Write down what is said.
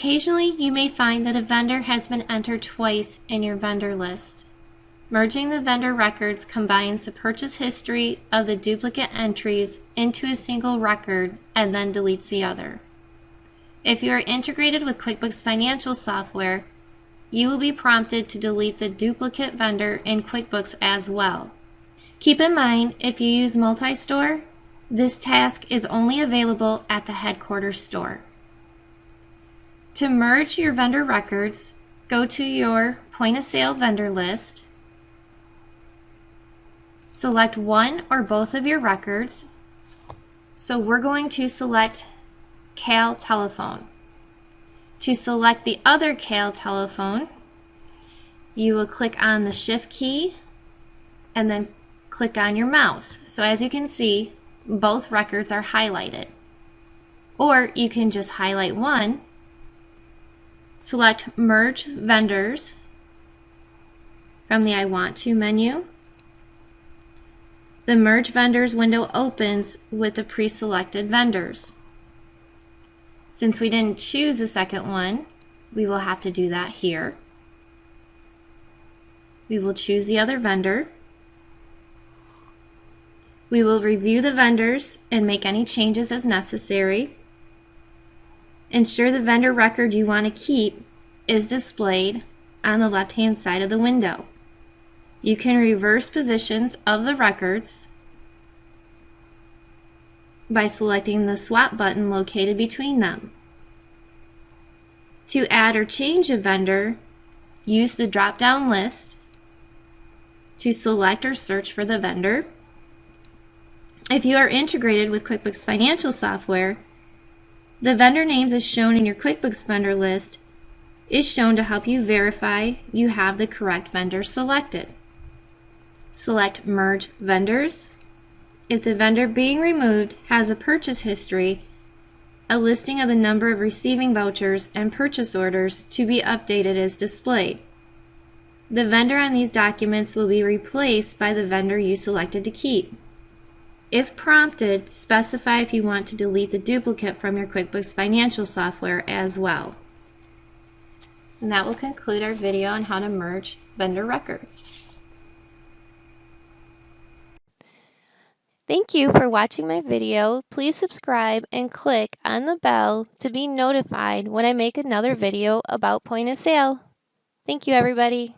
Occasionally, you may find that a vendor has been entered twice in your vendor list. Merging the vendor records combines the purchase history of the duplicate entries into a single record and then deletes the other. If you are integrated with QuickBooks Financial software, you will be prompted to delete the duplicate vendor in QuickBooks as well. Keep in mind, if you use multi-store, this task is only available at the headquarters store. To merge your vendor records, go to your point of sale vendor list, select one or both of your records. So we're going to select Cal Telephone. To select the other Cal Telephone, you will click on the Shift key and then click on your mouse. So as you can see, both records are highlighted. Or you can just highlight one, select Merge Vendors from the I Want To menu. The Merge Vendors window opens with the pre-selected vendors. Since we didn't choose a second one, we will have to do that here. We will choose the other vendor. We will review the vendors and make any changes as necessary. Ensure the vendor record you want to keep is displayed on the left-hand side of the window. You can reverse positions of the records by selecting the swap button located between them. To add or change a vendor, use the drop-down list to select or search for the vendor. If you are integrated with QuickBooks Financial software, the vendor names as shown in your QuickBooks vendor list is shown to help you verify you have the correct vendor selected. Select Merge Vendors. If the vendor being removed has a purchase history, a listing of the number of receiving vouchers and purchase orders to be updated is displayed. The vendor on these documents will be replaced by the vendor you selected to keep. If prompted, specify if you want to delete the duplicate from your QuickBooks Financial software as well. And that will conclude our video on how to merge vendor records. Thank you for watching my video. Please subscribe and click on the bell to be notified when I make another video about point of sale. Thank you, everybody.